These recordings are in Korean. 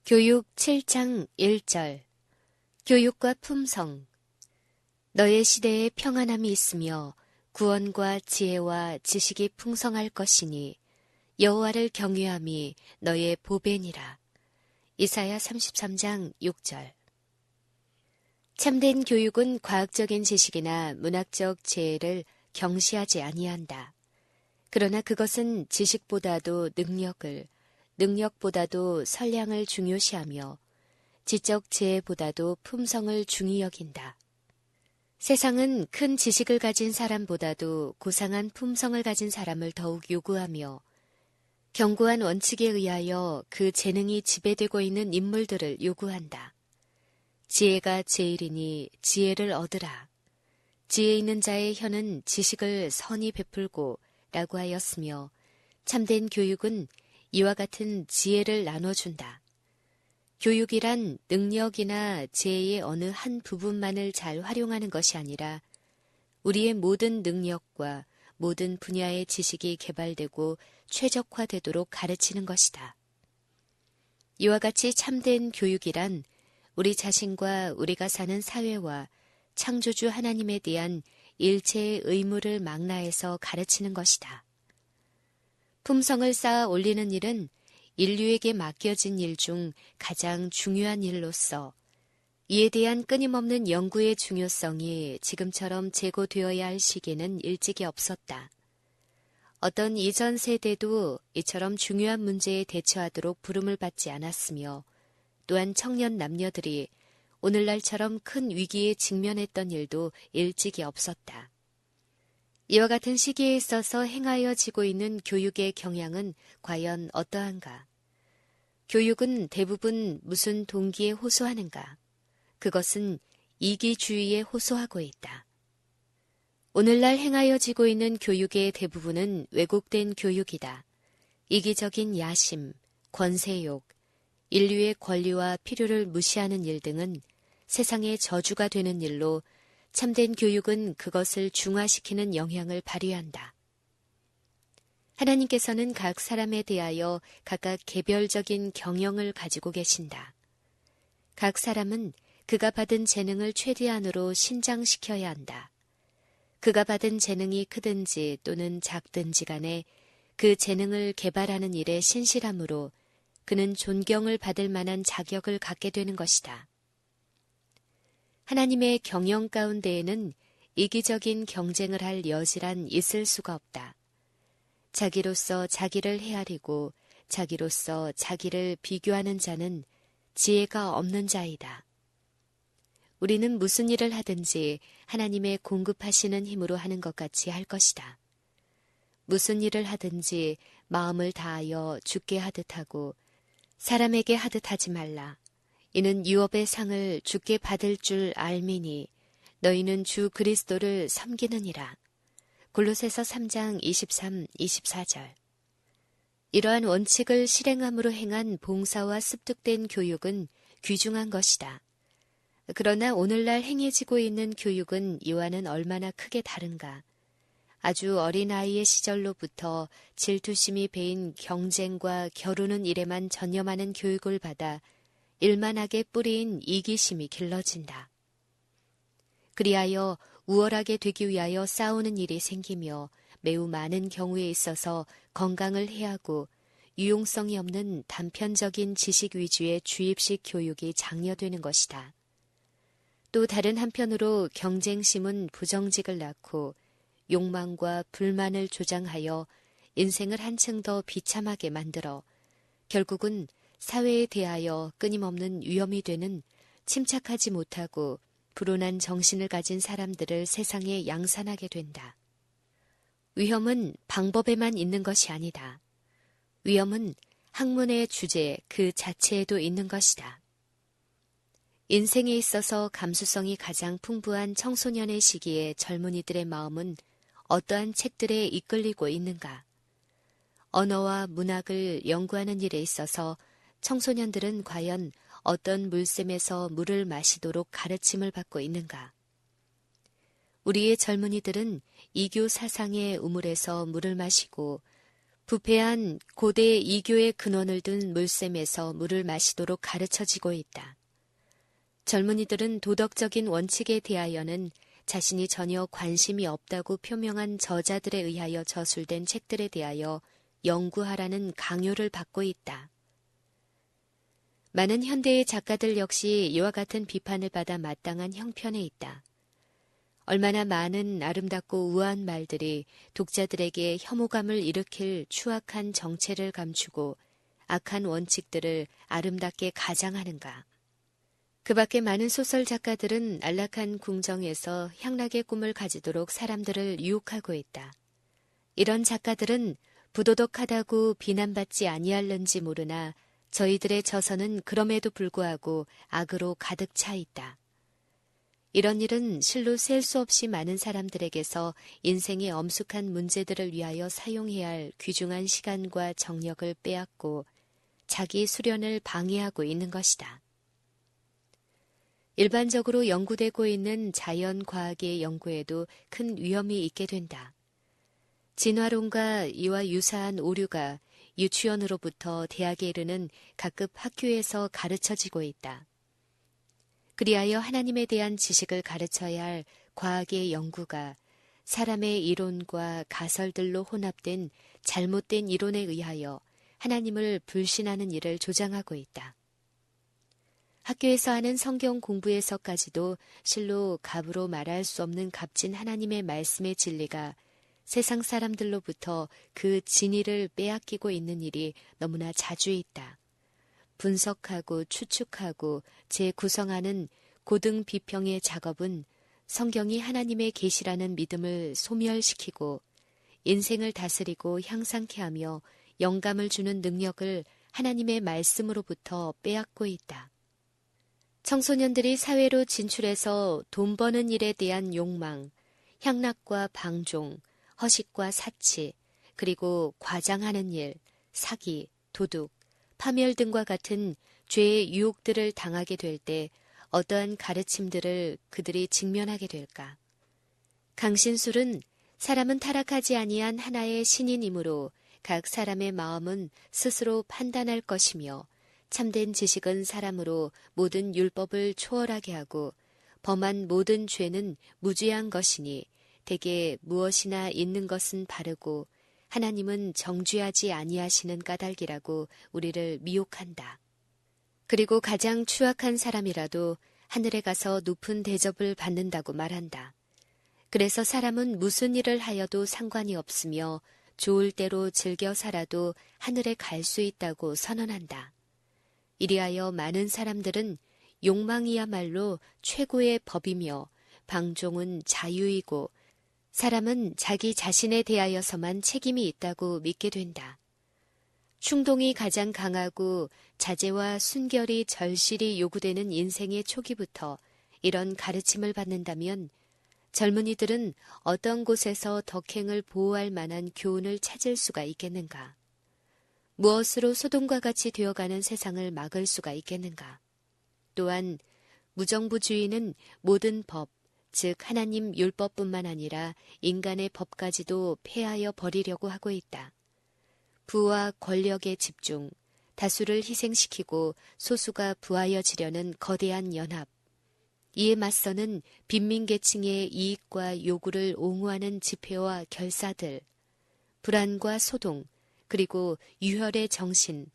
교육 7장 1절 교육과 품성 너의 시대에 평안함이 있으며 구원과 지혜와 지식이 풍성할 것이니 여호와를 경외함이 너의 보배니라. 이사야 33장 6절 참된 교육은 과학적인 지식이나 문학적 지혜를 경시하지 아니한다. 그러나 그것은 지식보다도 능력보다도 선량을 중요시하며 지적 지혜보다도 품성을 중히 여긴다. 세상은 큰 지식을 가진 사람보다도 고상한 품성을 가진 사람을 더욱 요구하며 견고한 원칙에 의하여 그 재능이 지배되고 있는 인물들을 요구한다. 지혜가 제일이니 지혜를 얻으라. 지혜 있는 자의 혀는 지식을 선히 베풀고 라고 하였으며 참된 교육은 이와 같은 지혜를 나눠준다. 교육이란 능력이나 지혜의 어느 한 부분만을 잘 활용하는 것이 아니라 우리의 모든 능력과 모든 분야의 지식이 개발되고 최적화되도록 가르치는 것이다. 이와 같이 참된 교육이란 우리 자신과 우리가 사는 사회와 창조주 하나님에 대한 일체의 의무를 망라해서 가르치는 것이다. 품성을 쌓아 올리는 일은 인류에게 맡겨진 일 중 가장 중요한 일로서 이에 대한 끊임없는 연구의 중요성이 지금처럼 제고되어야 할 시기는 일찍이 없었다. 어떤 이전 세대도 이처럼 중요한 문제에 대처하도록 부름을 받지 않았으며 또한 청년 남녀들이 오늘날처럼 큰 위기에 직면했던 일도 일찍이 없었다. 이와 같은 시기에 있어서 행하여지고 있는 교육의 경향은 과연 어떠한가? 교육은 대부분 무슨 동기에 호소하는가? 그것은 이기주의에 호소하고 있다. 오늘날 행하여지고 있는 교육의 대부분은 왜곡된 교육이다. 이기적인 야심, 권세욕, 인류의 권리와 필요를 무시하는 일 등은 세상의 저주가 되는 일로 참된 교육은 그것을 중화시키는 영향을 발휘한다. 하나님께서는 각 사람에 대하여 각각 개별적인 경영을 가지고 계신다. 각 사람은 그가 받은 재능을 최대한으로 신장시켜야 한다. 그가 받은 재능이 크든지 또는 작든지 간에 그 재능을 개발하는 일에 신실함으로 그는 존경을 받을 만한 자격을 갖게 되는 것이다. 하나님의 경영 가운데에는 이기적인 경쟁을 할 여지란 있을 수가 없다. 자기로서 자기를 헤아리고 자기로서 자기를 비교하는 자는 지혜가 없는 자이다. 우리는 무슨 일을 하든지 하나님의 공급하시는 힘으로 하는 것 같이 할 것이다. 무슨 일을 하든지 마음을 다하여 주께 하듯 하고 사람에게 하듯 하지 말라. 이는 유업의 상을 주께 받을 줄 알미니 너희는 주 그리스도를 섬기느니라. 골로새서 3장 23, 24절 이러한 원칙을 실행함으로 행한 봉사와 습득된 교육은 귀중한 것이다. 그러나 오늘날 행해지고 있는 교육은 이와는 얼마나 크게 다른가. 아주 어린아이의 시절로부터 질투심이 배인 경쟁과 겨루는 일에만 전념하는 교육을 받아 일만하게 뿌리인 이기심이 길러진다. 그리하여 우월하게 되기 위하여 싸우는 일이 생기며 매우 많은 경우에 있어서 건강을 해하고 유용성이 없는 단편적인 지식 위주의 주입식 교육이 장려되는 것이다. 또 다른 한편으로 경쟁심은 부정직을 낳고 욕망과 불만을 조장하여 인생을 한층 더 비참하게 만들어 결국은 사회에 대하여 끊임없는 위험이 되는 침착하지 못하고 불온한 정신을 가진 사람들을 세상에 양산하게 된다. 위험은 방법에만 있는 것이 아니다. 위험은 학문의 주제 그 자체에도 있는 것이다. 인생에 있어서 감수성이 가장 풍부한 청소년의 시기에 젊은이들의 마음은 어떠한 책들에 이끌리고 있는가? 언어와 문학을 연구하는 일에 있어서 청소년들은 과연 어떤 물샘에서 물을 마시도록 가르침을 받고 있는가? 우리의 젊은이들은 이교 사상의 우물에서 물을 마시고 부패한 고대 이교의 근원을 둔 물샘에서 물을 마시도록 가르쳐지고 있다. 젊은이들은 도덕적인 원칙에 대하여는 자신이 전혀 관심이 없다고 표명한 저자들에 의하여 저술된 책들에 대하여 연구하라는 강요를 받고 있다. 많은 현대의 작가들 역시 이와 같은 비판을 받아 마땅한 형편에 있다. 얼마나 많은 아름답고 우아한 말들이 독자들에게 혐오감을 일으킬 추악한 정체를 감추고 악한 원칙들을 아름답게 가장하는가. 그 밖에 많은 소설 작가들은 안락한 궁정에서 향락의 꿈을 가지도록 사람들을 유혹하고 있다. 이런 작가들은 부도덕하다고 비난받지 아니할는지 모르나 저희들의 저서는 그럼에도 불구하고 악으로 가득 차 있다. 이런 일은 실로 셀 수 없이 많은 사람들에게서 인생의 엄숙한 문제들을 위하여 사용해야 할 귀중한 시간과 정력을 빼앗고 자기 수련을 방해하고 있는 것이다. 일반적으로 연구되고 있는 자연과학의 연구에도 큰 위험이 있게 된다. 진화론과 이와 유사한 오류가 유치원으로부터 대학에 이르는 각급 학교에서 가르쳐지고 있다. 그리하여 하나님에 대한 지식을 가르쳐야 할 과학의 연구가 사람의 이론과 가설들로 혼합된 잘못된 이론에 의하여 하나님을 불신하는 일을 조장하고 있다. 학교에서 하는 성경 공부에서까지도 실로 값으로 말할 수 없는 값진 하나님의 말씀의 진리가 세상 사람들로부터 그 진리를 빼앗기고 있는 일이 너무나 자주 있다. 분석하고 추측하고 재구성하는 고등 비평의 작업은 성경이 하나님의 계시라는 믿음을 소멸시키고 인생을 다스리고 향상케 하며 영감을 주는 능력을 하나님의 말씀으로부터 빼앗고 있다. 청소년들이 사회로 진출해서 돈 버는 일에 대한 욕망, 향락과 방종, 허식과 사치, 그리고 과장하는 일, 사기, 도둑, 파멸 등과 같은 죄의 유혹들을 당하게 될 때 어떠한 가르침들을 그들이 직면하게 될까? 강신술은 사람은 타락하지 아니한 하나의 신인이므로 각 사람의 마음은 스스로 판단할 것이며 참된 지식은 사람으로 모든 율법을 초월하게 하고 범한 모든 죄는 무죄한 것이니 대개 무엇이나 있는 것은 바르고 하나님은 정죄하지 아니하시는 까닭이라고 우리를 미혹한다. 그리고 가장 추악한 사람이라도 하늘에 가서 높은 대접을 받는다고 말한다. 그래서 사람은 무슨 일을 하여도 상관이 없으며 좋을 대로 즐겨 살아도 하늘에 갈 수 있다고 선언한다. 이리하여 많은 사람들은 욕망이야말로 최고의 법이며 방종은 자유이고 사람은 자기 자신에 대하여서만 책임이 있다고 믿게 된다. 충동이 가장 강하고 자제와 순결이 절실히 요구되는 인생의 초기부터 이런 가르침을 받는다면 젊은이들은 어떤 곳에서 덕행을 보호할 만한 교훈을 찾을 수가 있겠는가? 무엇으로 소돔과 같이 되어가는 세상을 막을 수가 있겠는가? 또한 무정부주의는 모든 법, 즉 하나님 율법뿐만 아니라 인간의 법까지도 폐하여 버리려고 하고 있다. 부와 권력의 집중, 다수를 희생시키고 소수가 부하여지려는 거대한 연합, 이에 맞서는 빈민계층의 이익과 요구를 옹호하는 집회와 결사들, 불안과 소동, 그리고 유혈의 정신,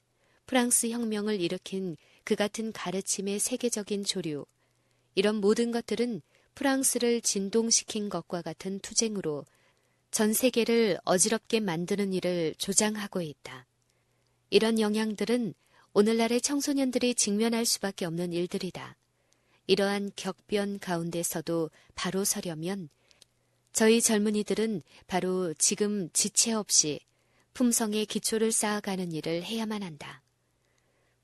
프랑스 혁명을 일으킨 그 같은 가르침의 세계적인 조류, 이런 모든 것들은 프랑스를 진동시킨 것과 같은 투쟁으로 전 세계를 어지럽게 만드는 일을 조장하고 있다. 이런 영향들은 오늘날의 청소년들이 직면할 수밖에 없는 일들이다. 이러한 격변 가운데서도 바로 서려면 저희 젊은이들은 바로 지금 지체 없이 품성의 기초를 쌓아가는 일을 해야만 한다.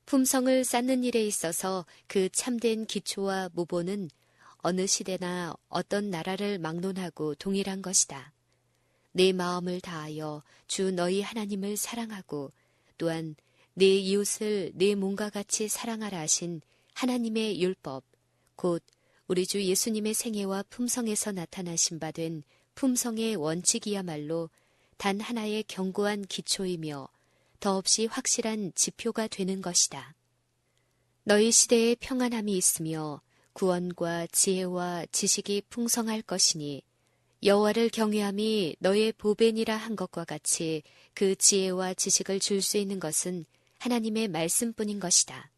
품성을 쌓는 일에 있어서 그 참된 기초와 모본은 어느 시대나 어떤 나라를 막론하고 동일한 것이다. 내 마음을 다하여 주 너희 하나님을 사랑하고 또한 내 이웃을 내 몸과 같이 사랑하라 하신 하나님의 율법, 곧 우리 주 예수님의 생애와 품성에서 나타나신 바 된 품성의 원칙이야말로 단 하나의 견고한 기초이며 더없이 확실한 지표가 되는 것이다. 너희 시대에 평안함이 있으며 구원과 지혜와 지식이 풍성할 것이니 여호와를 경외함이 너의 보배니라 한 것과 같이 그 지혜와 지식을 줄 수 있는 것은 하나님의 말씀뿐인 것이다.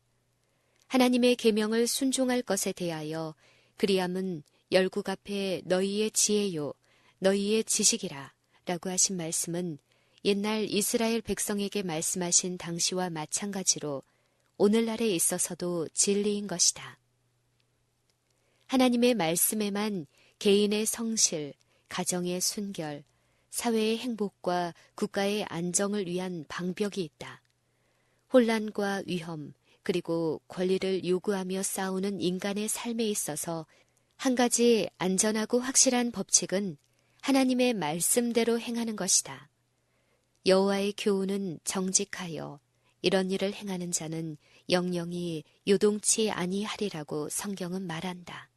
하나님의 계명을 순종할 것에 대하여 그리함은 열국 앞에 너희의 지혜요 너희의 지식이라 라고 하신 말씀은 옛날 이스라엘 백성에게 말씀하신 당시와 마찬가지로 오늘날에 있어서도 진리인 것이다. 하나님의 말씀에만 개인의 성실, 가정의 순결, 사회의 행복과 국가의 안정을 위한 방벽이 있다. 혼란과 위험, 그리고 권리를 요구하며 싸우는 인간의 삶에 있어서 한 가지 안전하고 확실한 법칙은 하나님의 말씀대로 행하는 것이다. 여호와의 교훈은 정직하여 이런 일을 행하는 자는 영영이 요동치 아니하리라고 성경은 말한다.